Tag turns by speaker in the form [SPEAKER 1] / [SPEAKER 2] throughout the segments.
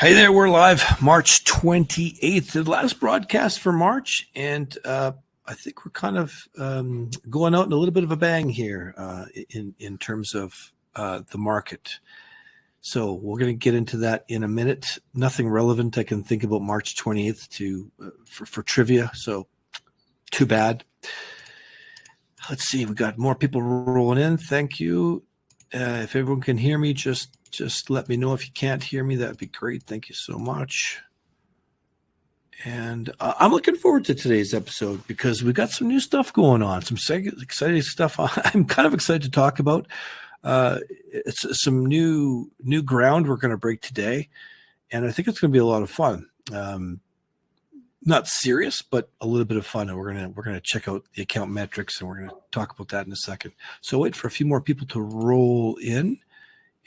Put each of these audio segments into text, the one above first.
[SPEAKER 1] Hey there, we're live March 28th, the last broadcast for March, and I think we're kind of going out in a little bit of a bang here in terms of the market. So we're going to get into that in a minute. Nothing relevant I can think about March 28th for trivia, so too bad. Let's see, we got more people rolling in. Thank you. If everyone can hear me, just let me know if you can't hear me. That'd be great. Thank you so much. And I'm looking forward to today's episode because we got some new stuff going on, some exciting stuff I'm kind of excited to talk about. It's some new ground we're going to break today, and I think it's going to be a lot of fun. Not serious, but a little bit of fun. And we're gonna check out the account metrics, and we're gonna talk about that in a second. So wait for a few more people to roll in,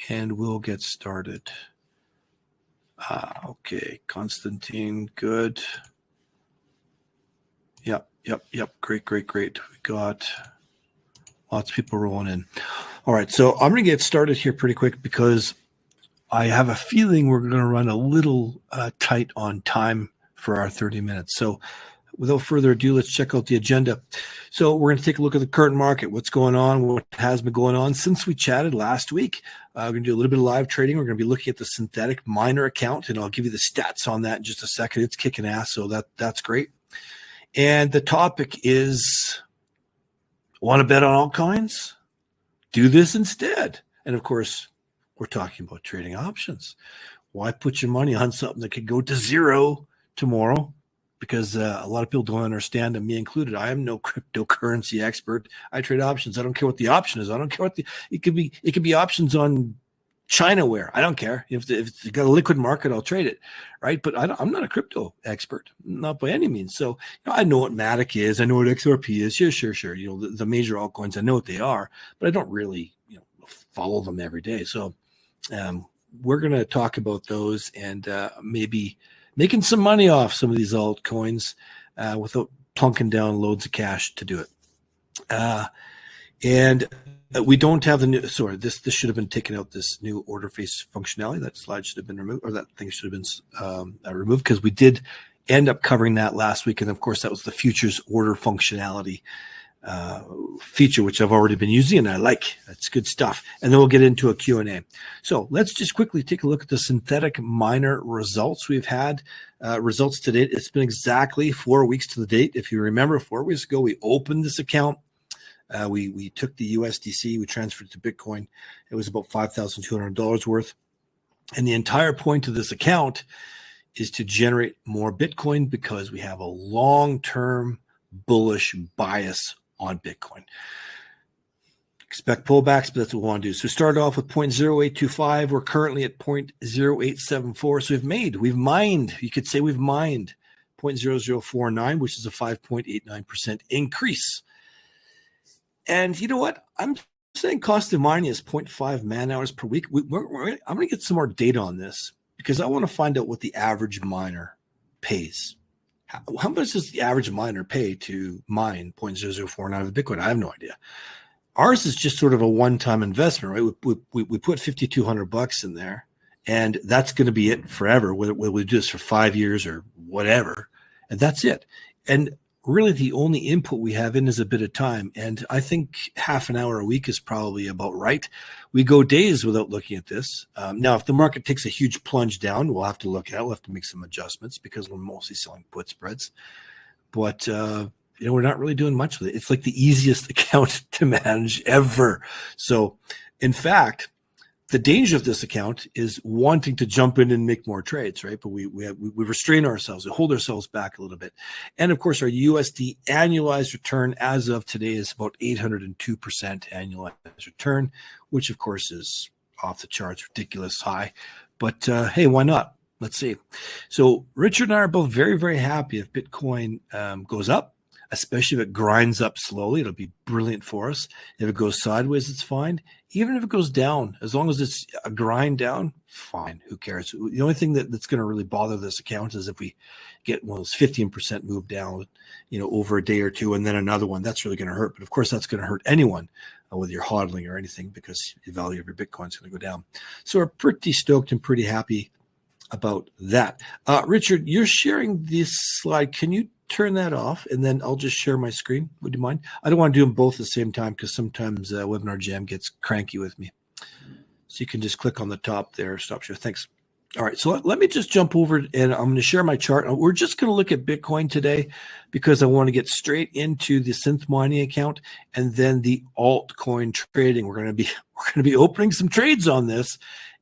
[SPEAKER 1] and we'll get started. Okay, Constantine, good. Yep. Great. We got lots of people rolling in. All right, so I'm gonna get started here pretty quick because I have a feeling we're gonna run a little tight on time for our 30 minutes. So without further ado, let's check out the agenda. So we're going to take a look at the current market, what's going on, what has been going on since we chatted last week. We're going to do a little bit of live trading. We're going to be looking at the synthetic miner account, and I'll give you the stats on that in just a second. It's kicking ass, so that's great. And the topic is, want to bet on altcoins? Do this instead. And of course, we're talking about trading options. Why put your money on something that could go to zero tomorrow? Because a lot of people don't understand, and me included. I am no cryptocurrency expert. I trade options. I don't care what the option is. I don't care what it could be options on Chinaware. I don't care. If it's got a liquid market, I'll trade it, right? But I'm not a crypto expert, not by any means. So I know what MATIC is. I know what XRP is. Sure. The major altcoins, I know what they are, but I don't really follow them every day. So we're going to talk about those and maybe making some money off some of these altcoins without plunking down loads of cash to do it. And we don't have the new, this should have been taken out, this new order face functionality. That slide should have been removed, or that thing should have been removed, because we did end up covering that last week. And of course, that was the futures order functionality feature, which I've already been using and I like. That's good stuff. And then we'll get into a Q&A. So let's just quickly take a look at the synthetic miner results. We've had results to date. It's been exactly 4 weeks to the date. If you remember, 4 weeks ago, we opened this account. We took the USDC, we transferred it to Bitcoin. It was about $5,200 worth. And the entire point of this account is to generate more Bitcoin because we have a long-term bullish bias on Bitcoin. Expect pullbacks, but that's what we want to do. So start off with 0.0825. We're currently at 0.0874. So we've mined, you could say we've mined 0.0049, which is a 5.89% increase. And you know what? I'm saying cost of mining is 0.5 man hours per week. I'm going to get some more data on this because I want to find out what the average miner pays. How much does the average miner pay to mine 0.0049 of Bitcoin? I have no idea. Ours is just sort of a one-time investment, right? We put $5,200 in there, and that's going to be it forever. Whether we do this for 5 years or whatever, and that's it. And really, the only input we have in is a bit of time, and I think half an hour a week is probably about right. We go days without looking at this. Now, if the market takes a huge plunge down, we'll have to look at it. We'll have to make some adjustments because we're mostly selling put spreads. But we're not really doing much with it. It's like the easiest account to manage ever. So, in fact, the danger of this account is wanting to jump in and make more trades, right? But we restrain ourselves, we hold ourselves back a little bit. And of course, our USD annualized return as of today is about 802% annualized return, which of course is off the charts, ridiculous high. But hey, why not? Let's see. So Richard and I are both very, very happy if Bitcoin goes up, especially if it grinds up slowly. It'll be brilliant for us. If it goes sideways, it's fine. Even if it goes down, as long as it's a grind down, fine. Who cares? The only thing that's going to really bother this account is if we get one of those 15% move down, over a day or two, and then another one. That's really going to hurt. But of course, that's going to hurt anyone, whether you're hodling or anything, because the value of your Bitcoin is going to go down. So we're pretty stoked and pretty happy about that. Richard, you're sharing this slide. Can you turn that off, and then I'll just share my screen? Would you mind? I don't want to do them both at the same time because sometimes Webinar Jam gets cranky with me. So you can just click on the top there, stop share. Thanks. All right, so let me just jump over and I'm going to share my chart. We're just going to look at Bitcoin today because I want to get straight into the synth mining account and then the altcoin trading. We're going to be opening some trades on this,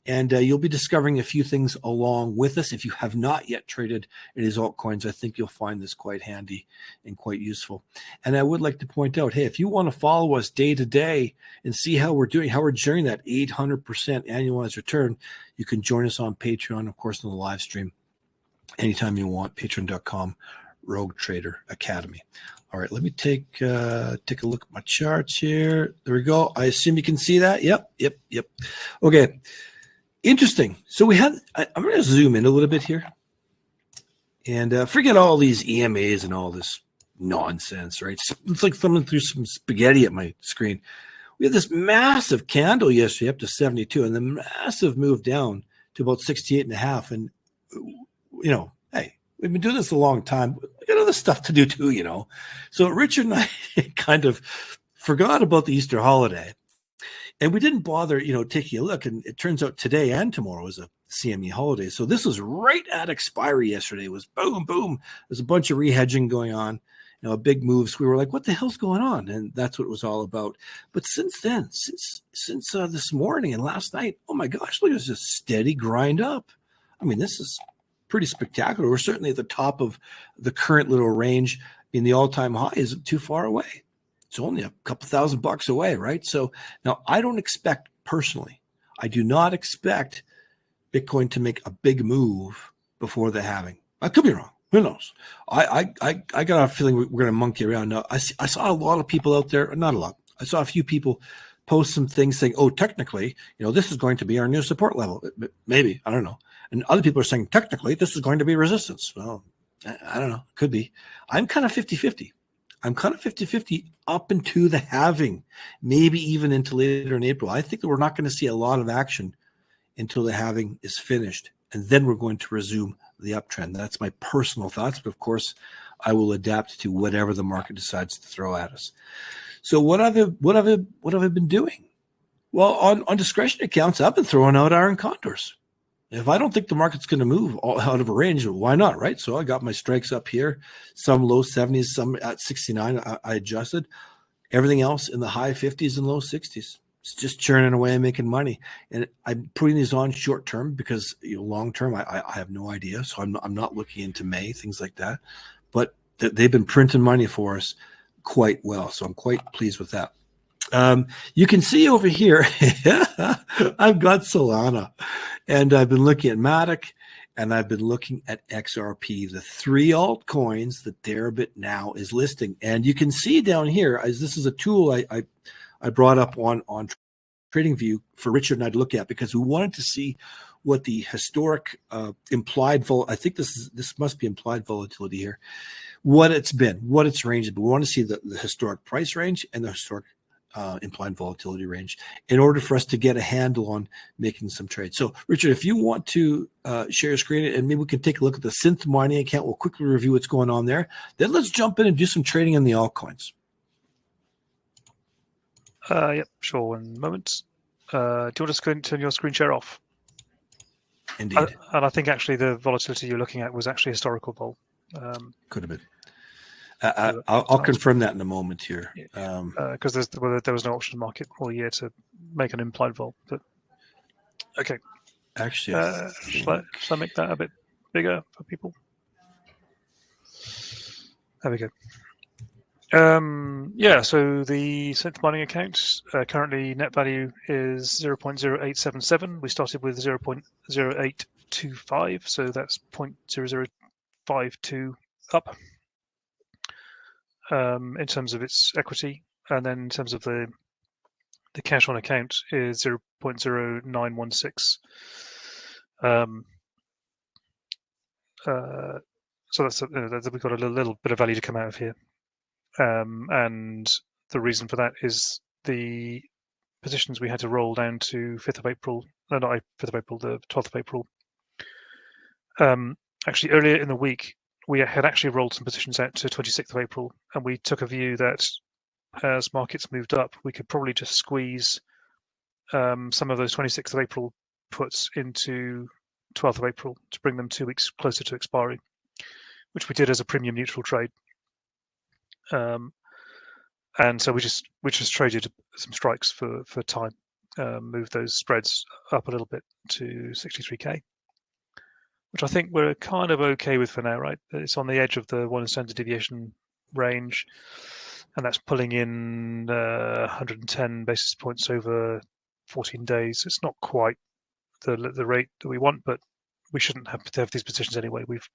[SPEAKER 1] and you'll be discovering a few things along with us. If you have not yet traded in these altcoins, I think you'll find this quite handy and quite useful. And I would like to point out, hey, if you want to follow us day to day and see how we're doing, how we're generating that 800% annualized return, you can join us on Patreon, of course, on the live stream anytime you want. Patreon.com, Rogue Trader Academy. All right, let me take a look at my charts here. There we go. I assume you can see that. Yep. Okay. Interesting. So I'm going to zoom in a little bit here and forget all these EMAs and all this nonsense, right? It's like someone threw some spaghetti at my screen. We had this massive candle yesterday up to 72 and then massive move down to about 68.5. And, hey, we've been doing this a long time. We got other stuff to do too, So Richard and I kind of forgot about the Easter holiday. And we didn't bother, taking a look. And it turns out today and tomorrow is a CME holiday. So this was right at expiry yesterday. It was boom, boom. There's a bunch of rehedging going on, big moves. We were like, what the hell's going on? And that's what it was all about. But since then, since this morning and last night, oh my gosh, look at this steady grind up. I mean, this is pretty spectacular. We're certainly at the top of the current little range. The all-time high isn't too far away. It's only a couple $1,000 away, right? So now I don't expect personally, I do not expect Bitcoin to make a big move before the halving. I could be wrong. Who knows? I got a feeling we're going to monkey around. Now, I saw a lot of people out there, not a lot. I saw a few people post some things saying, oh, technically, this is going to be our new support level. Maybe, I don't know. And other people are saying, technically, this is going to be resistance. Well, I don't know. Could be. I'm kind of 50-50. I'm kind of 50-50 up into the halving, maybe even into later in April. I think that we're not going to see a lot of action until the halving is finished, and then we're going to resume the uptrend. That's my personal thoughts, but of course, I will adapt to whatever the market decides to throw at us. So what have I been doing? Well, on discretionary accounts, I've been throwing out iron condors. If I don't think the market's going to move out of a range, why not, right? So I got my strikes up here, some low 70s, some at 69. I adjusted. Everything else in the high 50s and low 60s. It's just churning away and making money. And I'm putting these on short term because long term, I have no idea. So I'm not looking into May, things like that. But they've been printing money for us quite well. So I'm quite pleased with that. You can see over here, I've got Solana, and I've been looking at MATIC, and I've been looking at XRP, the three altcoins that Deribit now is listing. And you can see down here, as this is a tool I brought up on TradingView for Richard and I to look at because we wanted to see what the historic implied I think this must be implied volatility here, what it's been, what its range is. But we want to see the historic price range and the historic implied volatility range in order for us to get a handle on making some trades. So, Richard, if you want to share your screen and maybe we can take a look at the synth mining account, we'll quickly review what's going on there. Then let's jump in and do some trading in the altcoins.
[SPEAKER 2] Yep, sure. 1 moment. Do you want to turn your screen share off?
[SPEAKER 1] Indeed.
[SPEAKER 2] And I think actually the volatility you're looking at was actually historical vol.
[SPEAKER 1] Could have been. I'll confirm that in a moment here.
[SPEAKER 2] Because there was no option market all year to make an implied vol. But okay.
[SPEAKER 1] Actually,
[SPEAKER 2] shall I make that a bit bigger for people? There we go. So the synth mining account currently net value is 0.0877. We started with 0.0825, so that's 0.0052 up in terms of its equity, and then in terms of the cash on account is 0.0916. So that's we've got a little bit of value to come out of here. And the reason for that is the positions we had to roll down to 5th of April, the 12th of April, Actually, earlier in the week, we had actually rolled some positions out to 26th of April, and we took a view that as markets moved up, we could probably just squeeze some of those 26th of April puts into 12th of April to bring them 2 weeks closer to expiry, which we did as a premium neutral trade. And so we just traded some strikes for time, moved those spreads up a little bit to 63k, which I think we're kind of okay with for now, right? It's on the edge of the 1 standard deviation range, and that's pulling in 110 basis points over 14 days. It's not quite the rate that we want, but we shouldn't have to have these positions anyway. We've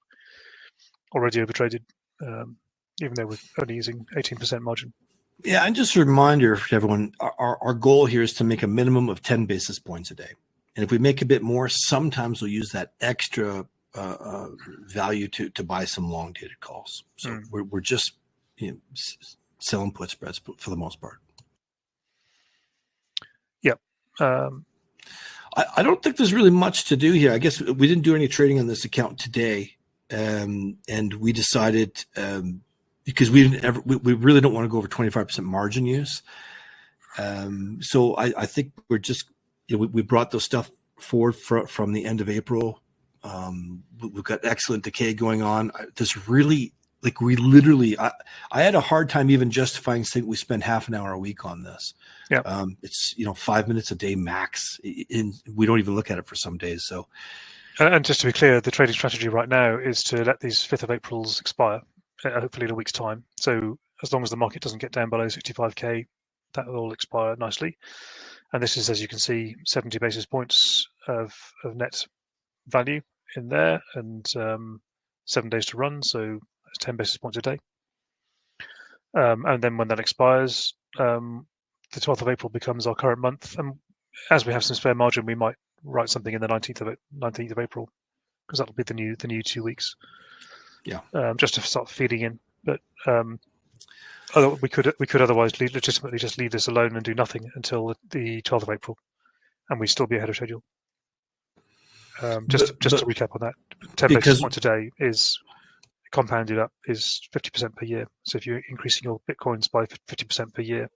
[SPEAKER 2] already overtraded, even though we're only using 18% margin.
[SPEAKER 1] Yeah, and just a reminder for everyone, our goal here is to make a minimum of 10 basis points a day. And if we make a bit more, sometimes we'll use that extra value to buy some long-dated calls. So we're just selling put spreads for the most part.
[SPEAKER 2] Yeah.
[SPEAKER 1] I don't think there's really much to do here. I guess we didn't do any trading on this account today, and we decided because we really don't want to go over 25% margin use. So I think we're just we brought those stuff forward from the end of April. We've got excellent decay going on. There's really we literally I had a hard time even justifying saying we spend half an hour a week on this.
[SPEAKER 2] Yeah.
[SPEAKER 1] It's 5 minutes a day max. We don't even look at it for some days. So,
[SPEAKER 2] and just to be clear, the trading strategy right now is to let these 5th of Aprils expire, hopefully in a week's time. So as long as the market doesn't get down below 65k, that will all expire nicely. And this is, as you can see, 70 basis points of net value in there, and 7 days to run, so that's 10 basis points a day. And then when that expires, the 12th of April becomes our current month. And as we have some spare margin, we might write something in the 19th of April, because that'll be the new 2 weeks.
[SPEAKER 1] Yeah.
[SPEAKER 2] Just to start feeding in. But we could otherwise legitimately just leave this alone and do nothing until the 12th of April, and we'd still be ahead of schedule. Just to recap on that, 10 basis points a day is compounded up is 50% per year. So if you're increasing your bitcoins by 50% per year, it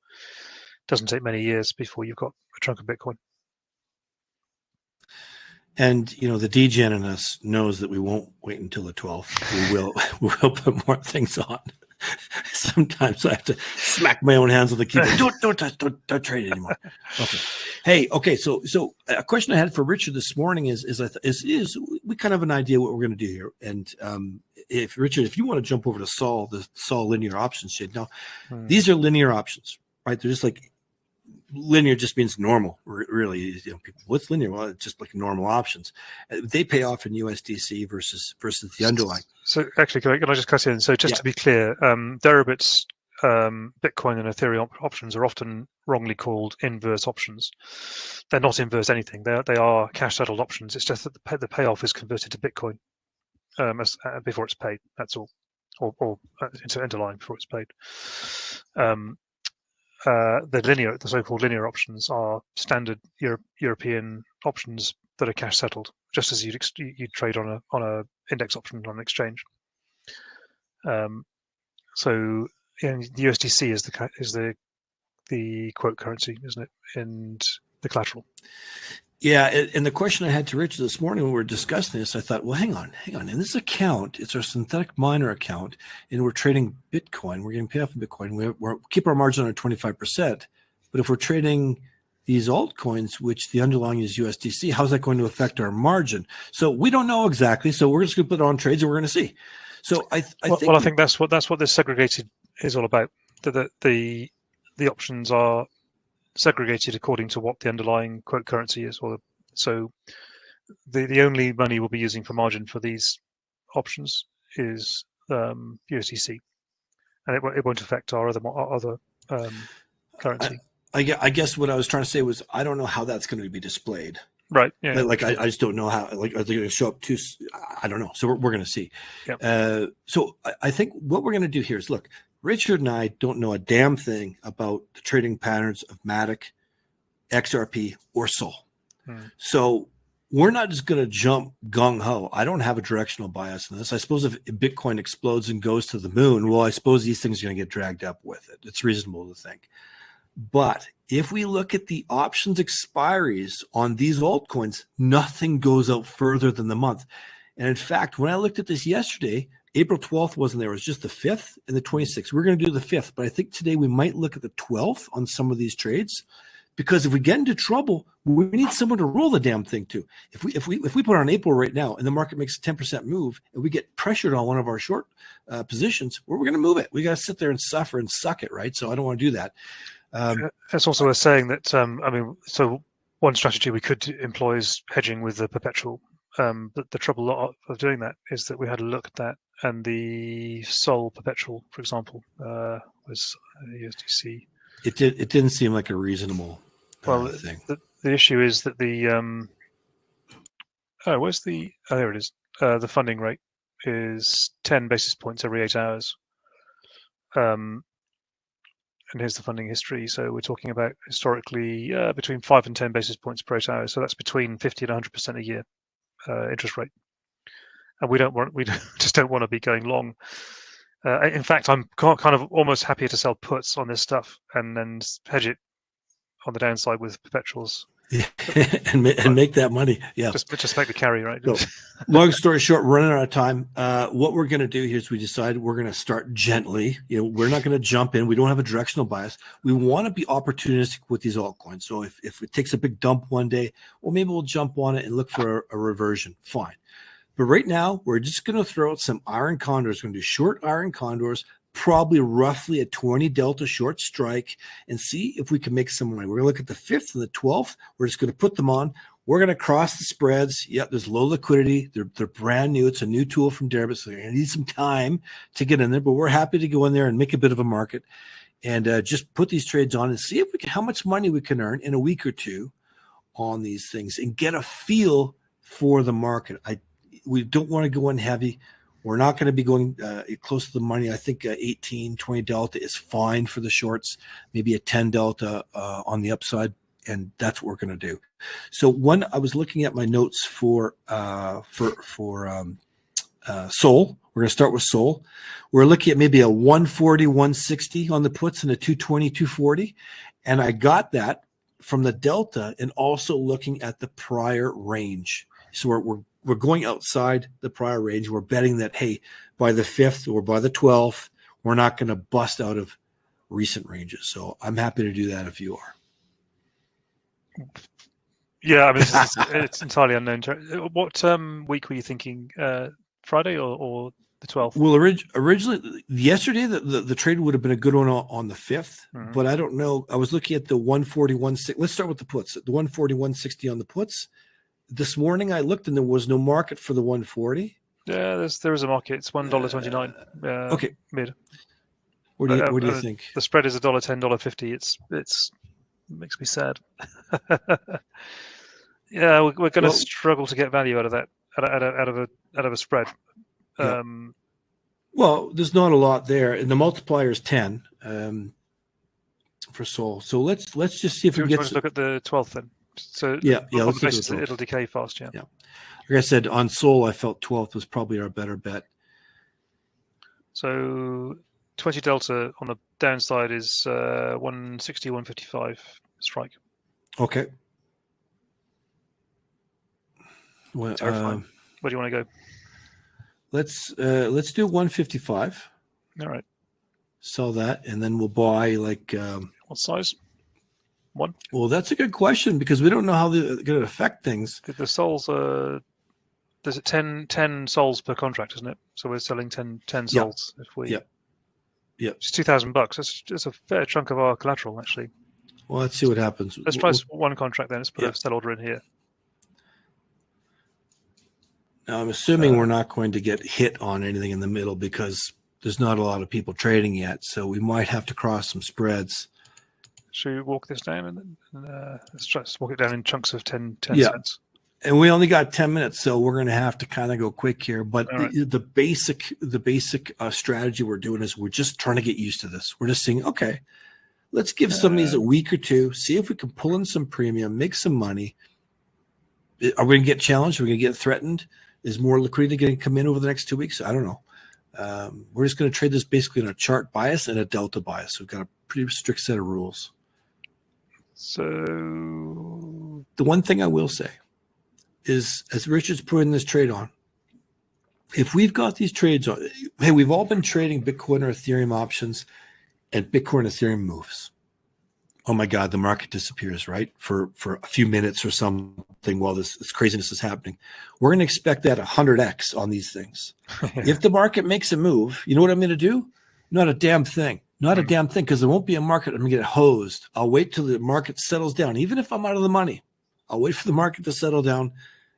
[SPEAKER 2] doesn't take many years before you've got a chunk of Bitcoin.
[SPEAKER 1] And the degen in us knows that we won't wait until the 12th. We will put more things on. Sometimes I have to smack my own hands on the keyboard. Don't trade anymore. Okay. Hey. Okay. So a question I had for Richard this morning is we kind of have an idea what we're going to do here. And if you want to jump over to the Sol linear options shit. Now, these are linear options, right? They're just like linear just means normal, really. People, what's linear? Well, it's just like normal options. They pay off in USDC versus the underlying.
[SPEAKER 2] So actually, can I just cut in? So just to be clear, Deribit's Bitcoin and Ethereum options are often wrongly called inverse options. They're not inverse anything. They are cash settled options. It's just that the payoff is converted to Bitcoin before it's paid. That's all, or into underlying before it's paid. The so-called linear options are standard European options that are cash settled, just as you'd trade on a index option on an exchange. So the USDC is the quote currency, isn't it? And the collateral.
[SPEAKER 1] Yeah, and the question I had to Richard this morning when we were discussing this, I thought, well, hang on. In this account, it's our synthetic miner account, and we're trading Bitcoin. We're getting paid off in Bitcoin. We keep our margin on 25%. But if we're trading these altcoins, which the underlying is USDC, how's that going to affect our margin? So we don't know exactly. So we're just going to put it on trades, and we're going to see. So I think
[SPEAKER 2] that's what this segregated is all about. The options are segregated according to what the underlying quote currency is. So the only money we'll be using for margin for these options is USDC, and it won't affect our other currency.
[SPEAKER 1] I guess what I was trying to say was I don't know how that's going to be displayed.
[SPEAKER 2] Right. Yeah.
[SPEAKER 1] I just don't know how. Are they going to show up too? I don't know. So we're going to see.
[SPEAKER 2] Yep.
[SPEAKER 1] So I think what we're going to do here is look. Richard and I don't know a damn thing about the trading patterns of MATIC, XRP, or Sol. So we're not just going to jump gung-ho. I don't have a directional bias in this. I suppose if Bitcoin explodes and goes to the moon, well, I suppose these things are going to get dragged up with it. It's reasonable to think. But if we look at the options expiries on these altcoins, nothing goes out further than the month. And in fact, when I looked at this yesterday, April 12th wasn't there. It was just the 5th and the 26th. We're going to do the 5th, but I think today we might look at the 12th on some of these trades, because if we get into trouble, we need someone to roll the damn thing to. If we put on April right now and the market makes a 10% move and we get pressured on one of our short positions, we're going to move it. We got to sit there and suffer and suck it, right? So I don't want to do that.
[SPEAKER 2] It's also worth saying that, so one strategy we could employ is hedging with the perpetual. But the trouble of doing that is that we had a look at that, and the Sol perpetual, for example, was USDC.
[SPEAKER 1] It didn't seem like a reasonable thing.
[SPEAKER 2] The issue is that the there it is. The funding rate is 10 basis points every 8 hours. And here's the funding history. So we're talking about historically between 5 and 10 basis points per 8 hours. So that's between 50 and 100% a year interest rate. And we just don't want to be going long. In fact, I'm kind of almost happy to sell puts on this stuff and then hedge it on the downside with perpetuals.
[SPEAKER 1] Yeah. and make that money. Yeah.
[SPEAKER 2] Just make the carry, right?
[SPEAKER 1] So, long story short, we're running out of time. What we're going to do here is we decided we're going to start gently. We're not going to jump in. We don't have a directional bias. We want to be opportunistic with these altcoins. So if it takes a big dump one day, well, maybe we'll jump on it and look for a reversion. Fine. But right now, we're just going to throw out some iron condors. We're going to do short iron condors, probably roughly a 20 delta short strike, and see if we can make some money. We're going to look at the 5th and the 12th. We're just going to put them on. We're going to cross the spreads. Yep, there's low liquidity. They're brand new. It's a new tool from Deribit, so they're going to need some time to get in there. But we're happy to go in there and make a bit of a market and just put these trades on and see if we can, how much money we can earn in a week or two on these things and get a feel for the market. We don't want to go in heavy. We're not going to be going close to the money. I think 18, 20 delta is fine for the shorts, maybe a 10 delta on the upside, and that's what we're going to do. So when I was looking at my notes for Sol, we're going to start with Sol. We're looking at maybe a 140, 160 on the puts and a 220, 240, and I got that from the delta and also looking at the prior range. So we're going outside the prior range. We're betting that, hey, by the 5th or by the 12th, we're not going to bust out of recent ranges. So I'm happy to do that if you are.
[SPEAKER 2] Yeah, I mean, it's entirely unknown. What week were you thinking? Friday or the 12th?
[SPEAKER 1] Well, originally, yesterday, the trade would have been a good one on the 5th, but I don't know. I was looking at the 141. Let's start with the puts. The 141.60 on the puts. This morning I looked and there was no market for the 140.
[SPEAKER 2] Yeah, there is a market. It's $1.29.
[SPEAKER 1] Okay,
[SPEAKER 2] mid.
[SPEAKER 1] What do you think?
[SPEAKER 2] The spread is $1.10, $1.50. It makes me sad. Yeah, we're going to struggle to get value out of that, out of a spread.
[SPEAKER 1] Yeah. Well, there's not a lot there, and the multiplier is 10 for Sol. So let's just see if we can get.
[SPEAKER 2] Look at the 12th then. So
[SPEAKER 1] let's
[SPEAKER 2] the basis that it'll decay fast. Yeah.
[SPEAKER 1] Like I said, on Sol, I felt 12th was probably our better bet.
[SPEAKER 2] So 20 delta on the downside is 160, 155 strike.
[SPEAKER 1] Okay. Well,
[SPEAKER 2] terrifying. Where do you want to go?
[SPEAKER 1] Let's do 155.
[SPEAKER 2] All right.
[SPEAKER 1] Sell that, and then we'll buy like
[SPEAKER 2] what size? One.
[SPEAKER 1] Well, that's a good question because we don't know how they're going to affect things.
[SPEAKER 2] The sols there's 10 sols per contract, isn't it? So we're selling 10 sols if we. Yep. It's $2,000. That's a fair chunk of our collateral, actually.
[SPEAKER 1] Well, let's see what happens.
[SPEAKER 2] Let's price one contract then. Let's put a sell order in here.
[SPEAKER 1] Now, I'm assuming we're not going to get hit on anything in the middle because there's not a lot of people trading yet. So we might have to cross some spreads.
[SPEAKER 2] Should we walk this down and let's walk it down in chunks of 10 cents?
[SPEAKER 1] And we only got 10 minutes, so we're going to have to kind of go quick here. But the basic strategy we're doing is we're just trying to get used to this. We're just saying, okay, let's give some of these a week or two, see if we can pull in some premium, make some money, Are we going to get challenged? Are we going to get threatened? Is more liquidity going to come in over the next 2 weeks? I don't know. We're just going to trade this basically in a chart bias and a delta bias. We've got a pretty strict set of rules.
[SPEAKER 2] So
[SPEAKER 1] the one thing I will say is, as Richard's putting this trade on, if we've got these trades on, hey, we've all been trading Bitcoin or Ethereum options, and Bitcoin and Ethereum moves. Oh my God, the market disappears, right? For a few minutes or something while this craziness is happening. We're going to expect that 100x on these things. If the market makes a move, you know what I'm going to do? Not a damn thing. Not a damn thing, because there won't be a market. I'm going to get hosed. I'll wait till the market settles down. Even if I'm out of the money, I'll wait for the market to settle down,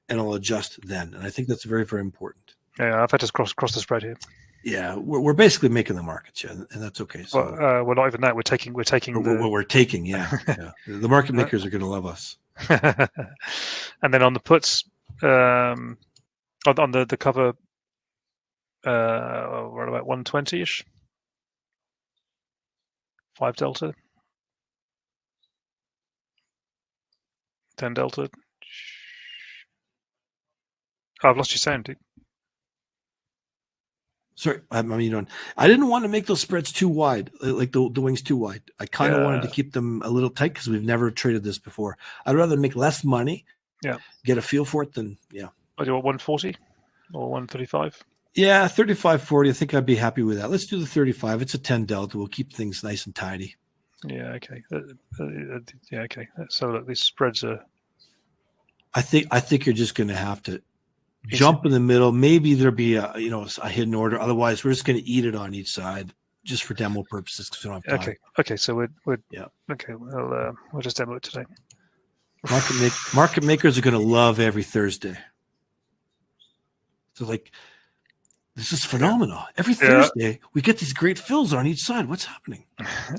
[SPEAKER 1] and I'll adjust then. And I think that's very, very important.
[SPEAKER 2] Yeah, I've had to cross the spread here.
[SPEAKER 1] Yeah, we're basically making the markets, yeah, and that's okay. So
[SPEAKER 2] we're not even that. We're taking.
[SPEAKER 1] We're taking, yeah. The market makers are going to love us.
[SPEAKER 2] And then on the puts, on the cover, we're at about 120-ish. 5 delta, 10 delta. Oh, I've lost your sound, dude.
[SPEAKER 1] Sorry, I didn't want to make those spreads too wide, like the wings too wide. I kind of wanted to keep them a little tight because we've never traded this before. I'd rather make less money, get a feel for it than,
[SPEAKER 2] Oh, do you want 140 or 135?
[SPEAKER 1] Yeah, 35.40. I think I'd be happy with that. Let's do the 35. It's a 10 delta. We'll keep things nice and tidy.
[SPEAKER 2] Yeah, okay. Yeah, okay. So look, these spreads are.
[SPEAKER 1] I think you're just going to have to jump in the middle. Maybe there'll be a hidden order. Otherwise, we're just going to eat it on each side just for demo purposes because we don't have time.
[SPEAKER 2] Okay. So we're okay. We'll just demo it today.
[SPEAKER 1] Market makers are going to love every Thursday. So like, this is phenomenal. Every Thursday we get these great fills on each side. What's happening?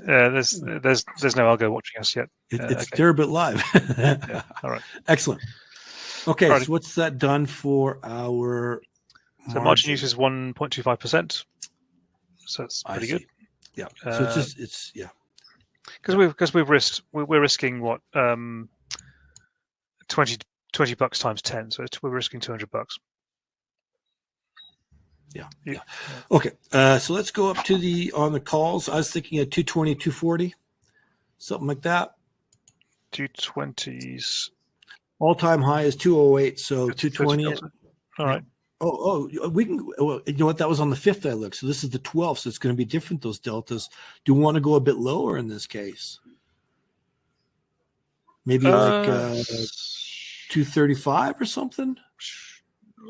[SPEAKER 2] There's no algo watching us yet.
[SPEAKER 1] It's Deribit live.
[SPEAKER 2] All right.
[SPEAKER 1] Excellent. Okay, so what's that done for our
[SPEAKER 2] margin use is 1.25%. So it's pretty good.
[SPEAKER 1] Yeah. So it's
[SPEAKER 2] because we're risking what 20 bucks times 10. So we're risking $200.
[SPEAKER 1] Yeah. Okay. So let's go up to on the calls. I was thinking at 220, 240, something like that.
[SPEAKER 2] 220s.
[SPEAKER 1] All-time high is 208. So 220.
[SPEAKER 2] All right.
[SPEAKER 1] Oh, we can. Well, you know what? That was on the 5th I looked. So this is the 12th. So it's going to be different, those deltas. Do you want to go a bit lower in this case? Maybe like 235 or something?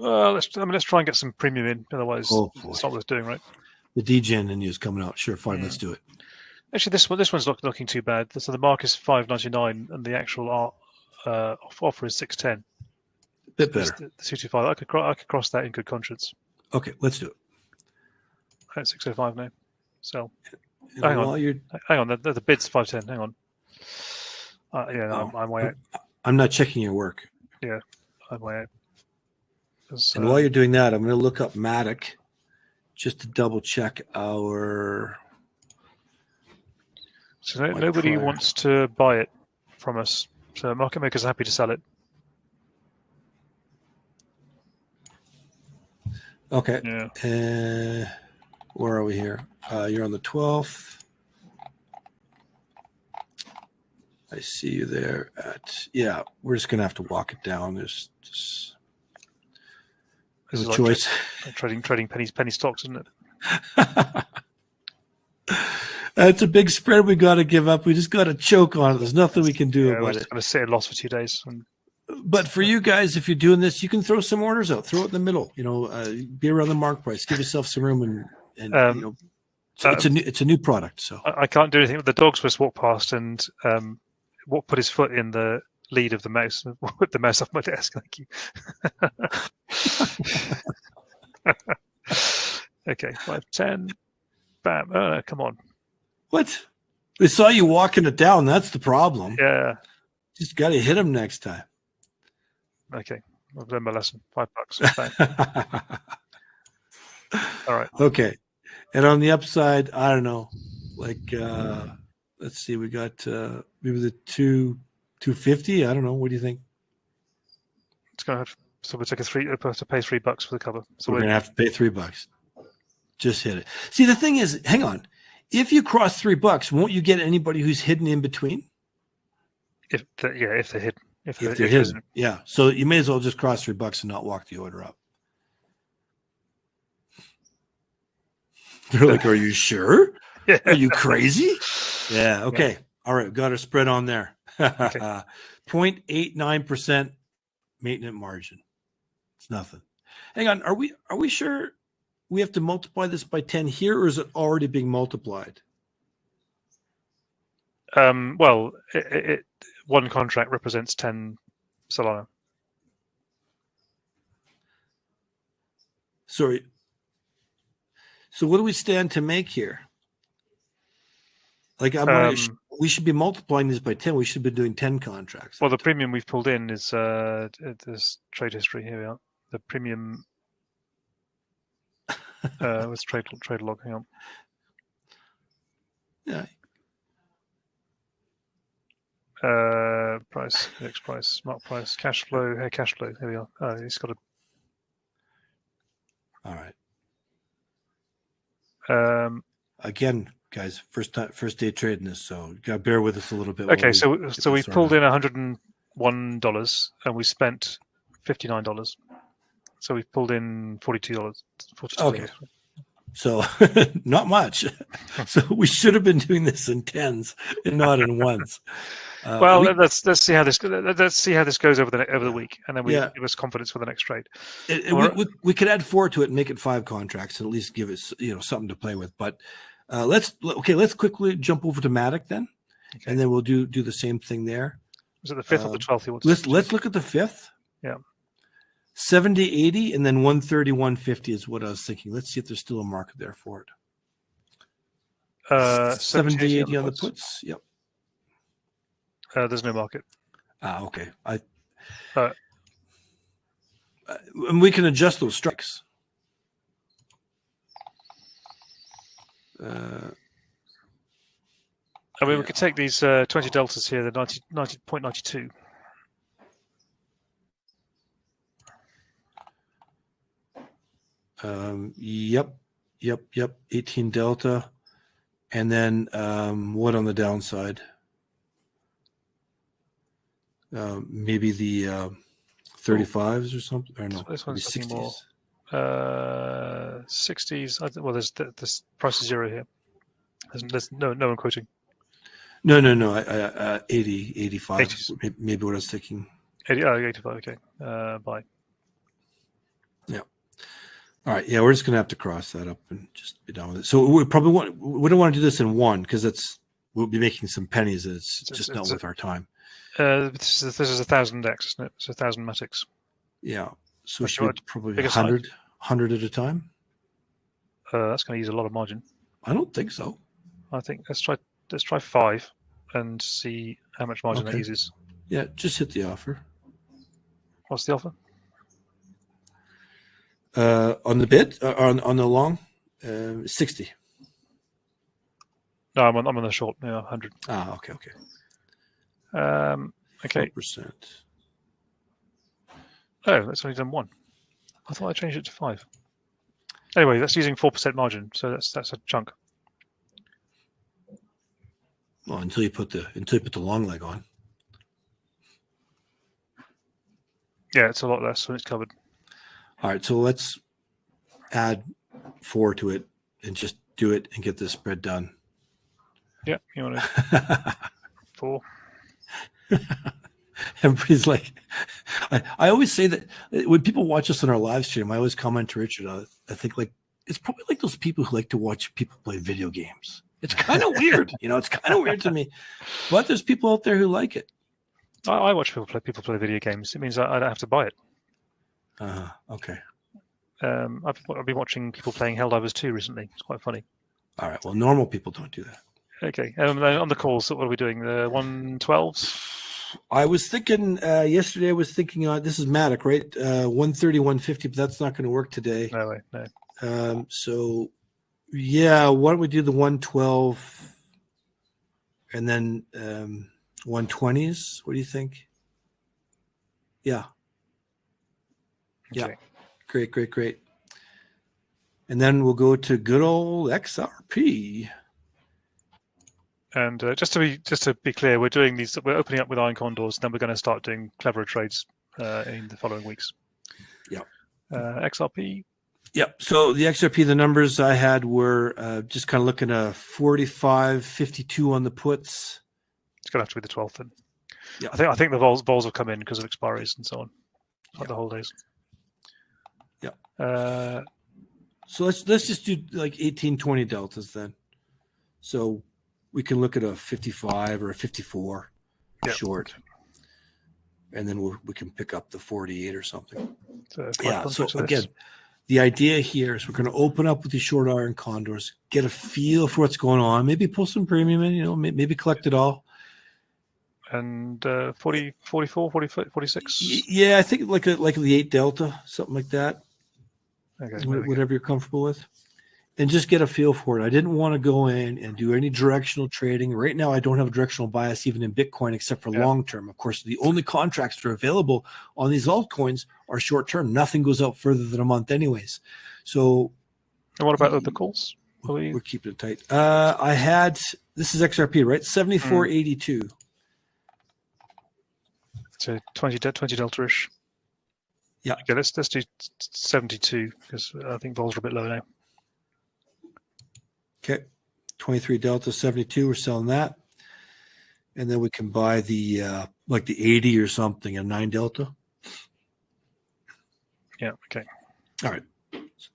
[SPEAKER 2] Let's try and get some premium in. Otherwise, it's not worth doing, right?
[SPEAKER 1] The DGen and news coming out. Sure, fine. Let's do it.
[SPEAKER 2] Actually, this one's not looking too bad. So the mark is 599, and the actual offer is 610.
[SPEAKER 1] A bit better.
[SPEAKER 2] The 225. I could cross that in good conscience.
[SPEAKER 1] Okay, let's do it.
[SPEAKER 2] At 605 now. So
[SPEAKER 1] hang on.
[SPEAKER 2] Hang on. The bid's 510. Hang on. I'm way out.
[SPEAKER 1] I'm not checking your work.
[SPEAKER 2] Yeah, I'm way out.
[SPEAKER 1] And while you're doing that, I'm going to look up MATIC just to double check our.
[SPEAKER 2] So nobody wants to buy it from us. So market makers are happy to sell it.
[SPEAKER 1] Okay.
[SPEAKER 2] Yeah.
[SPEAKER 1] Where are we here? You're on the 12th. I see you there we're just going to have to walk it down. There's just.
[SPEAKER 2] This is
[SPEAKER 1] choice.
[SPEAKER 2] Like trading penny stocks, isn't it?
[SPEAKER 1] That's a big spread we got to give up. We just got to choke on it. There's nothing we can do about
[SPEAKER 2] we're
[SPEAKER 1] it.
[SPEAKER 2] just going to sit at loss for 2 days.
[SPEAKER 1] But for you guys, if you're doing this, you can throw some orders out. Throw it in the middle. Be around the mark price. Give yourself some room, and it's a new product. So
[SPEAKER 2] I can't do anything. The dog Swiss walked past and put his foot in the lead of the mouse. Whipped the mouse off my desk. Thank you. Okay, 510. Bam. Come on.
[SPEAKER 1] What? We saw you walking it down. That's the problem.
[SPEAKER 2] Yeah.
[SPEAKER 1] Just got to hit him next time.
[SPEAKER 2] Okay. I've learned my lesson. $5. All right.
[SPEAKER 1] Okay. And on the upside, I don't know. Like, let's see. We got maybe the 250. I don't know. What do you think?
[SPEAKER 2] going to have, so we'll take to pay $3 for the cover. So
[SPEAKER 1] we're going to have to pay $3. Just hit it. See, the thing is, hang on. If you cross $3, won't you get anybody who's hidden in between?
[SPEAKER 2] If they're hidden.
[SPEAKER 1] If they're hidden, yeah. So you may as well just cross $3 and not walk the order up. They're like, "Are you sure?
[SPEAKER 2] Yeah.
[SPEAKER 1] Are you crazy?" Yeah. Okay. Yeah. All right. Got our spread on there. Okay. 0.89% maintenance margin. It's nothing. Hang on. Are we sure we have to multiply this by 10 here, or is it already being multiplied?
[SPEAKER 2] Well, one contract represents 10 Solana.
[SPEAKER 1] Sorry. So what do we stand to make here? Like, we should be multiplying this by 10. We should be doing 10 contracts.
[SPEAKER 2] Well, the premium we've pulled in is this trade history. Here we are. The premium with trade log. Hang on.
[SPEAKER 1] Yeah.
[SPEAKER 2] Price, index price, smart price, cash flow. Hey, cash flow. Here we are. Oh, he's got a.
[SPEAKER 1] All right. Again, guys, first day trading this, so you gotta bear with us a little bit.
[SPEAKER 2] Okay, so we pulled in $101 and we spent $59. So we've pulled in $42.
[SPEAKER 1] Okay. So not much. So we should have been doing this in tens and not in ones.
[SPEAKER 2] Well, let's see how this goes over the week, and then we give us confidence for the next trade.
[SPEAKER 1] We could add 4 to it and make it 5 contracts and at least give us something to play with. But let's quickly jump over to MATIC then, and then we'll do the same thing there.
[SPEAKER 2] Is it the 5th or the 12th?
[SPEAKER 1] Let's look at the 5th.
[SPEAKER 2] Yeah.
[SPEAKER 1] 70, 80, and then 130, 150 is what I was thinking. Let's see if there's still a market there for it. 70, 80 on the puts. Yep.
[SPEAKER 2] There's no market.
[SPEAKER 1] Okay. And we can adjust those strikes.
[SPEAKER 2] We could take these 20 deltas here, the 90.92.
[SPEAKER 1] Yep. 18 delta. And then what on the downside? Maybe the 35s or something. Or no,
[SPEAKER 2] this one's
[SPEAKER 1] 60s.
[SPEAKER 2] More. 60s. Well, there's this price is 0 here. There's no one quoting.
[SPEAKER 1] No. 80, 85. 80s. Maybe what I was thinking.
[SPEAKER 2] 85. Okay. Buy.
[SPEAKER 1] Yeah. All right. Yeah, we're just gonna have to cross that up and just be done with it. So we don't want to do this in one because we'll be making some pennies. And it's just not worth our time.
[SPEAKER 2] This is 1,000x, isn't it? It's 1,000 MATICs.
[SPEAKER 1] Yeah. So we should probably 100 at a time.
[SPEAKER 2] That's going to use a lot of margin.
[SPEAKER 1] I don't think so.
[SPEAKER 2] I think let's try 5 and see how much margin that uses.
[SPEAKER 1] Yeah, just hit the offer.
[SPEAKER 2] What's the offer?
[SPEAKER 1] On the bid, on the long, 60.
[SPEAKER 2] No, I'm on the short. 100.
[SPEAKER 1] Okay.
[SPEAKER 2] Okay.
[SPEAKER 1] 4%.
[SPEAKER 2] Oh, that's only done 1. I thought I changed it to 5. Anyway, that's using 4% margin, so that's a chunk.
[SPEAKER 1] Well, until you put the long leg on.
[SPEAKER 2] Yeah, it's a lot less when it's covered.
[SPEAKER 1] All right, so let's add 4 to it and just do it and get this spread done.
[SPEAKER 2] Yeah, you want to 4.
[SPEAKER 1] Everybody's like, I always say that when people watch us on our live stream, I always comment to Richard. I think like it's probably like those people who like to watch people play video games. It's kind of weird, it's kind of weird to me, but there's people out there who like it.
[SPEAKER 2] I watch people play video games. It means I don't have to buy it.
[SPEAKER 1] Okay.
[SPEAKER 2] I've been watching people playing Helldivers 2 recently. It's quite funny.
[SPEAKER 1] All right. Well, normal people don't do that.
[SPEAKER 2] Okay. On the calls, so what are we doing? The 112s?
[SPEAKER 1] I was thinking yesterday. I was thinking this is MATIC, right? 130, 150, but that's not going to work today.
[SPEAKER 2] No way. No.
[SPEAKER 1] So, yeah. Why don't we do the 112 and then 120s? What do you think? Yeah. Yeah, great. And then we'll go to good old XRP.
[SPEAKER 2] And just to be clear, we're opening up with iron condors, then we're going to start doing cleverer trades in the following weeks.
[SPEAKER 1] Yeah.
[SPEAKER 2] XRP.
[SPEAKER 1] Yep. So the XRP, the numbers I had were just kind of looking at 45.52 on the puts.
[SPEAKER 2] It's going to have to be the 12th then.
[SPEAKER 1] Yeah.
[SPEAKER 2] I think the vols have come in because of expiries and so on, like the holidays.
[SPEAKER 1] Yeah. So let's just do like 18-20 deltas then. So we can look at a 55 or a 54 short, and then we can pick up the 48 or something. So again, the idea here is we're going to open up with these short iron condors, get a feel for what's going on, maybe pull some premium in, maybe collect it all.
[SPEAKER 2] And 40, 44, 46?
[SPEAKER 1] Yeah, I think like the 8 delta, something like that.
[SPEAKER 2] Okay,
[SPEAKER 1] whatever you're comfortable with. And just get a feel for it. I didn't want to go in and do any directional trading. Right now, I don't have a directional bias even in Bitcoin except for long term. Of course, the only contracts that are available on these altcoins are short term. Nothing goes out further than a month anyways. So
[SPEAKER 2] and what about the calls?
[SPEAKER 1] We're keeping it tight. I had, this is XRP, right? 74.82.
[SPEAKER 2] So 20 delta-ish.
[SPEAKER 1] Yeah.
[SPEAKER 2] Okay, let's do 72 because I think vols are a bit low now.
[SPEAKER 1] Okay. 23 delta, 72. We're selling that. And then we can buy the like the 80 or something, a 9 delta.
[SPEAKER 2] Yeah. Okay.
[SPEAKER 1] All right.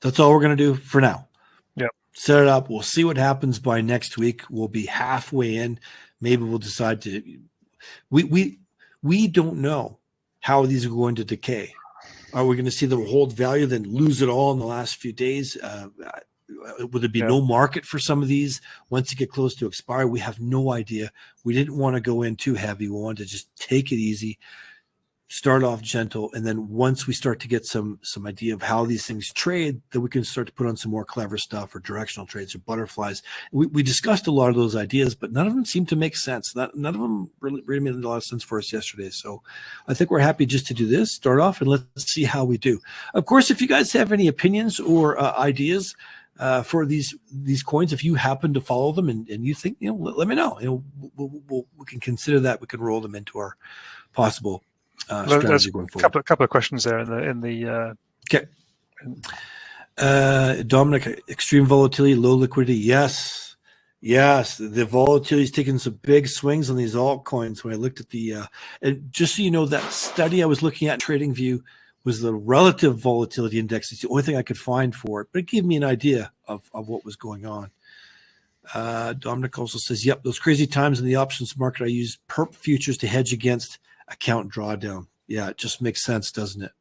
[SPEAKER 1] That's all we're going to do for now.
[SPEAKER 2] Yeah.
[SPEAKER 1] Set it up. We'll see what happens by next week. We'll be halfway in. Maybe we'll decide to. We don't know how these are going to decay. Are we going to see them hold value, then lose it all in the last few days? Would there be no market for some of these once you get close to expiry? We have no idea. We didn't want to go in too heavy. We wanted to just take it easy, start off gentle, and then once we start to get some idea of how these things trade, then we can start to put on some more clever stuff or directional trades or butterflies. We discussed a lot of those ideas, but none of them seemed to make sense. None of them really made a lot of sense for us yesterday. So I think we're happy just to do this, start off, and let's see how we do. Of course, if you guys have any opinions or ideas for these coins, if you happen to follow them and you think, let me know. We can consider that. We can roll them into our possible strategy going forward.
[SPEAKER 2] A couple of questions there in the
[SPEAKER 1] okay. Dominic, extreme volatility, low liquidity. Yes, the volatility is taking some big swings on these altcoins. When I looked at the and just so you know, that study I was looking at in TradingView was the relative volatility index. It's the only thing I could find for it, but it gave me an idea of what was going on. Dominic also says, yep, those crazy times in the options market, I use perp futures to hedge against account drawdown. Yeah, it just makes sense, doesn't it?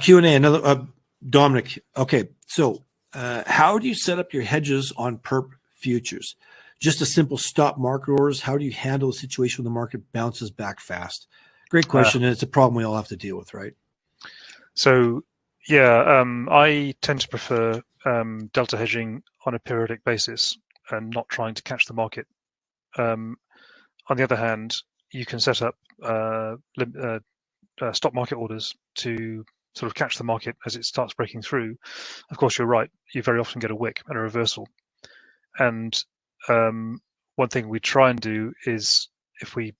[SPEAKER 1] Q&A, another Dominic. Okay, so how do you set up your hedges on perp futures? Just a simple stop market orders. How do you handle a situation when the market bounces back fast? Great question, and it's a problem we all have to deal with, right?
[SPEAKER 2] So, yeah, I tend to prefer delta hedging on a periodic basis and not trying to catch the market. On the other hand, you can set up stop market orders to sort of catch the market as it starts breaking through. Of course, you're right. You very often get a wick and a reversal. And one thing we try and do is if we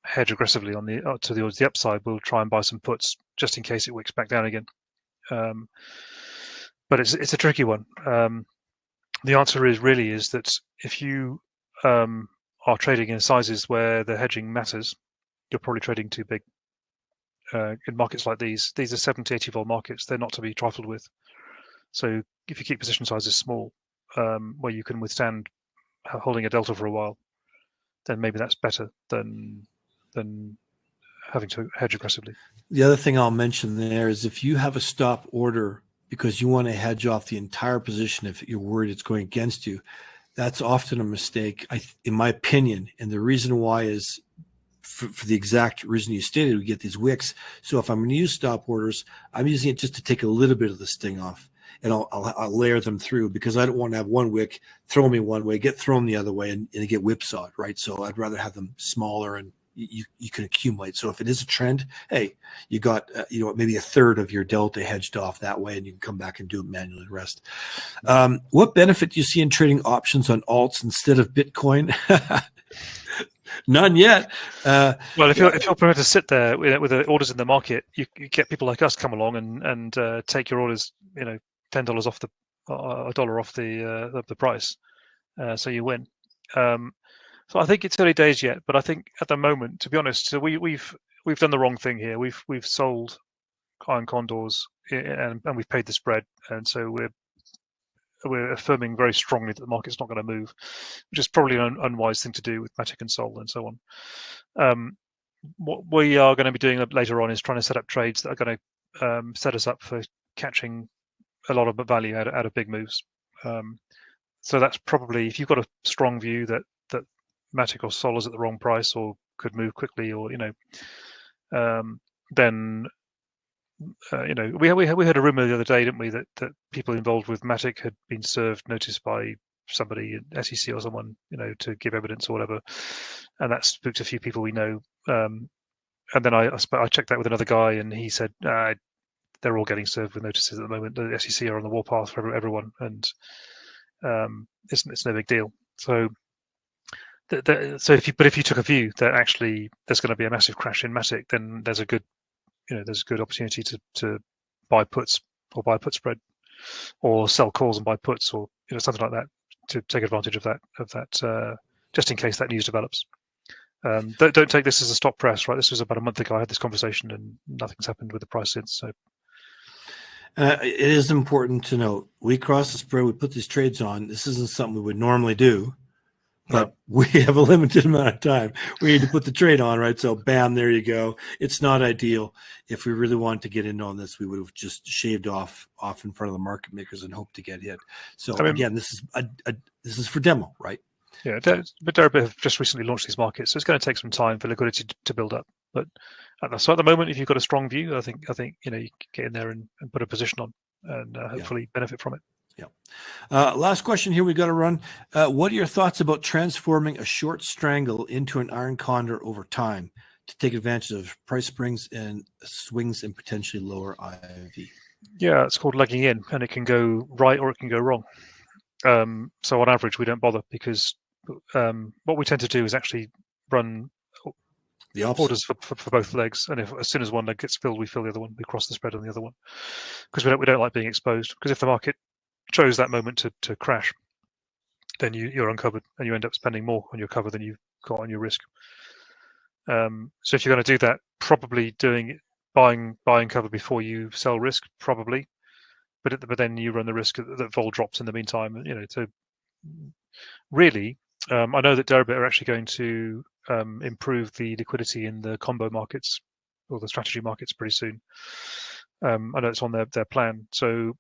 [SPEAKER 2] hedge aggressively on towards the upside, we'll try and buy some puts just in case it wicks back down again. But it's a tricky one. The answer is that if you are trading in sizes where the hedging matters, you're probably trading too big. In markets like these are 70, 80 vol markets. They're not to be trifled with. So if you keep position sizes small, where you can withstand holding a delta for a while, then maybe that's better than having to hedge aggressively.
[SPEAKER 1] The other thing I'll mention there is if you have a stop order because you want to hedge off the entire position if you're worried it's going against you, that's often a mistake, in my opinion. And the reason why is for the exact reason you stated, we get these wicks. So if I'm going to use stop orders, I'm using it just to take a little bit of the sting off. And I'll layer them through because I don't want to have one wick throw me one way, get thrown the other way, and get whipsawed, right? So I'd rather have them smaller and you can accumulate. So if it is a trend, hey, you got maybe a third of your delta hedged off that way, and you can come back and do it manually. The rest. What benefit do you see in trading options on alts instead of Bitcoin? None yet.
[SPEAKER 2] Well, if you're prepared to sit there with the orders in the market, you get people like us come along and take your orders, $10 off a dollar off the price, so you win. So I think it's early days yet, but I think at the moment, to be honest, so we've done the wrong thing here. We've sold iron condors and we've paid the spread, and so we're affirming very strongly that the market's not going to move, which is probably an unwise thing to do with MATIC and Sol and so on. What we are going to be doing later on is trying to set up trades that are going to set us up for catching a lot of value out of big moves. So that's probably, if you've got a strong view that MATIC or Sol is at the wrong price or could move quickly, or then we heard a rumor the other day, didn't we, that people involved with MATIC had been served notice by somebody at SEC or someone, to give evidence or whatever, and that spooked a few people we know. And then I checked that with another guy, and he said they're all getting served with notices at the moment. The SEC are on the warpath for everyone, and it's no big deal. So. So if you took a view that actually there's going to be a massive crash in MATIC, then there's a good opportunity to buy puts or buy put spread, or sell calls and buy puts, or something like that, to take advantage of that just in case that news develops. Don't take this as a stop press, right? This was about a month ago. I had this conversation, and nothing's happened with the price since. So
[SPEAKER 1] it is important to note, we cross the spread, we put these trades on. This isn't something we would normally do. But we have a limited amount of time. We need to put the trade on, right? So, bam, there you go. It's not ideal. If we really wanted to get in on this, we would have just shaved off in front of the market makers and hoped to get hit. So, again, this is for demo, right?
[SPEAKER 2] Yeah, but Deribit have just recently launched these markets, so it's going to take some time for liquidity to build up. But at the moment, if you've got a strong view, I think you can get in there and put a position on and hopefully benefit from it.
[SPEAKER 1] Yeah. Last question here we got to run. What are your thoughts about transforming a short strangle into an iron condor over time to take advantage of price springs and swings and potentially lower IV?
[SPEAKER 2] Yeah, it's called legging in, and it can go right or it can go wrong. So on average, we don't bother, because what we tend to do is actually run the orders for both legs, and as soon as one leg gets filled, we fill the other one. We cross the spread on the other one, because we don't like being exposed. Because if the market chose that moment to crash, then you're uncovered, and you end up spending more on your cover than you've got on your risk. So if you're going to do that, probably buying cover before you sell risk, probably, but then you run the risk that vol drops in the meantime. So really, I know that Deribit are actually going to improve the liquidity in the combo markets or the strategy markets pretty soon. I know it's on their plan. So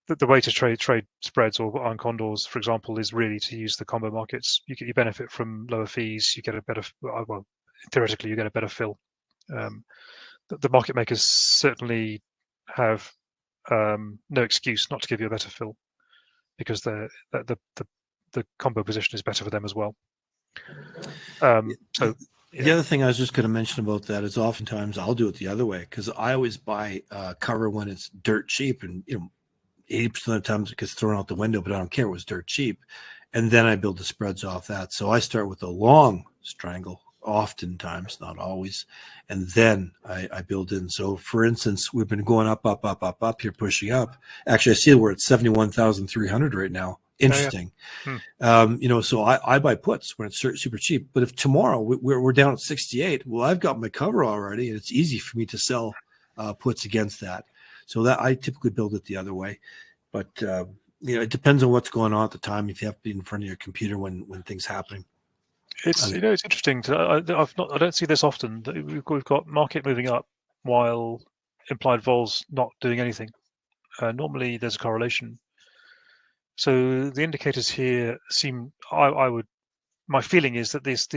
[SPEAKER 2] the way to trade spreads or iron condors, for example, is really to use the combo markets. You benefit from lower fees. You get a better, well, theoretically, you get a better fill. The market makers certainly have no excuse not to give you a better fill, because the combo position is better for them as well. So
[SPEAKER 1] the other thing I was just going to mention about that is oftentimes I'll do it the other way, because I always buy cover when it's dirt cheap, and 80% of the times it gets thrown out the window, but I don't care, it was dirt cheap. And then I build the spreads off that. So I start with a long strangle, oftentimes, not always, and then I build in. So for instance, we've been going up here, pushing up. Actually, I see we're at 71,300 right now. Interesting. So I buy puts when it's super cheap. But if tomorrow we're down at 68, well, I've got my cover already, and it's easy for me to sell puts against that. So that I typically build it the other way. But it depends on what's going on at the time. If you have to be in front of your computer when things happening.
[SPEAKER 2] It's it's interesting. I don't see this often. We've got market moving up while implied vol's not doing anything. Normally there's a correlation. So the indicators here seem. My feeling is that these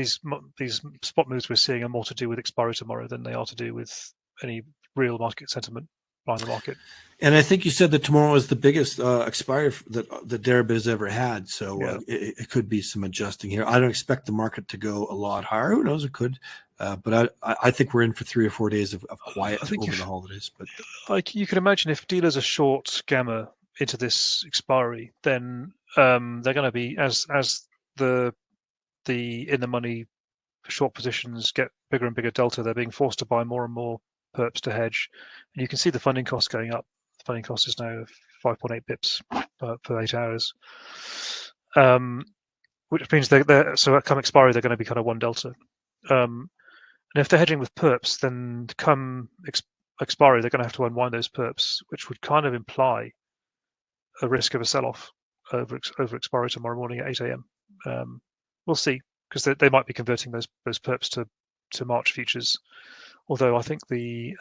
[SPEAKER 2] spot moves we're seeing are more to do with expiry tomorrow than they are to do with any real market sentiment behind the market.
[SPEAKER 1] And I think you said that tomorrow is the biggest expiry that Deribit has ever had. So it could be some adjusting here. I don't expect the market to go a lot higher. Who knows? It could. But I think we're in for 3 or 4 days of quiet over the holidays. But
[SPEAKER 2] you can imagine if dealers are short gamma into this expiry, then they're going to be as the in the money short positions get bigger and bigger delta, they're being forced to buy more and more perps to hedge, and you can see the funding cost going up. The funding cost is now 5.8 bips per 8 hours, which means they're so at come expiry they're going to be kind of 1 delta. And if they're hedging with perps, then come expiry they're going to have to unwind those perps, which would kind of imply a risk of a sell-off over expiry tomorrow morning at 8 a.m. We'll see, because they might be converting those perps to March futures. Although I think the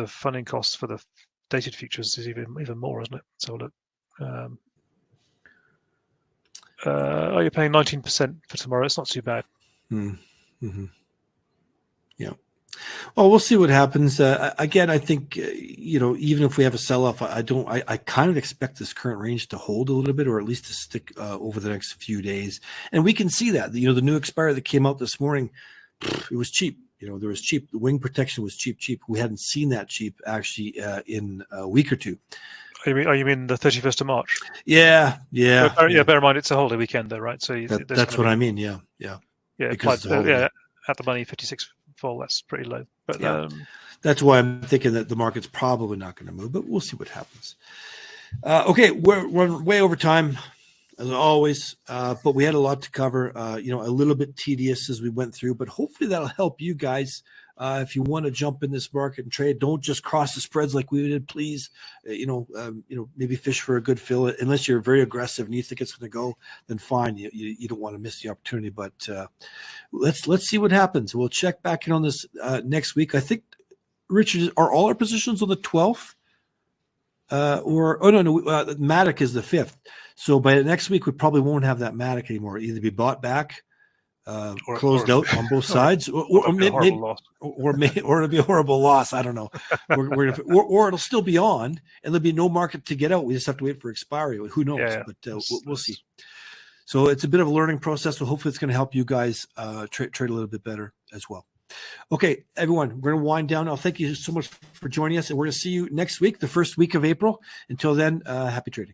[SPEAKER 2] funding cost for the dated futures is even more, isn't it? So look, you're paying 19% for tomorrow. It's not too bad.
[SPEAKER 1] Mm-hmm. Yeah. Well, we'll see what happens. Again, I think even if we have a sell-off, I kind of expect this current range to hold a little bit, or at least to stick over the next few days. And we can see that. The new expiry that came out this morning, it was cheap. There was cheap. The wing protection was cheap. We hadn't seen that cheap actually in a week or two.
[SPEAKER 2] You mean the 31st of March?
[SPEAKER 1] Yeah.
[SPEAKER 2] Bear in mind it's a holiday weekend though, right? So
[SPEAKER 1] that's what I mean. Yeah.
[SPEAKER 2] Because at the money 56 vol, that's pretty low. But
[SPEAKER 1] that's why I'm thinking that the market's probably not going to move, but we'll see what happens. Okay, we're way over time as always, but we had a lot to cover. A little bit tedious as we went through, but hopefully that'll help you guys. If you want to jump in this market and trade, don't just cross the spreads like we did. Please, maybe fish for a good fill. Unless you're very aggressive and you think it's going to go, then fine. You don't want to miss the opportunity. But let's see what happens. We'll check back in on this next week. I think, Richard, are all our positions on the 12th? MATIC is the 5th. So by next week, we probably won't have that MATIC anymore. It'll either be bought back, closed out on both sides, or it'll be a horrible loss. I don't know. Or it'll still be on, and there'll be no market to get out. We just have to wait for expiry. Who knows? Yeah. But we'll see. So it's a bit of a learning process. So hopefully it's going to help you guys trade a little bit better as well. Okay, everyone, we're going to wind down now. Thank you so much for joining us, and we're going to see you next week, the first week of April. Until then, happy trading.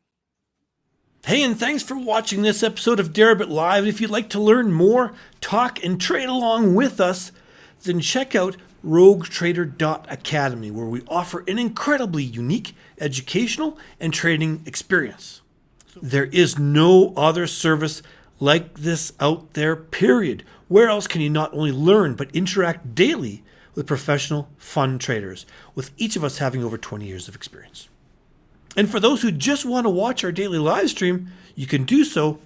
[SPEAKER 1] Hey, and thanks for watching this episode of Deribit Live. If you'd like to learn more, talk, and trade along with us, then check out roguetrader.academy, where we offer an incredibly unique educational and trading experience. There is no other service like this out there, period. Where else can you not only learn, but interact daily with professional, fun traders, with each of us having over 20 years of experience? And for those who just want to watch our daily live stream, you can do so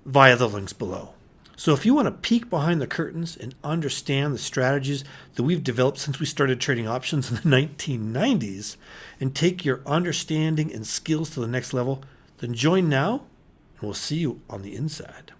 [SPEAKER 1] via the links below. So if you want to peek behind the curtains and understand the strategies that we've developed since we started trading options in the 1990s and take your understanding and skills to the next level, then join now, and we'll see you on the inside.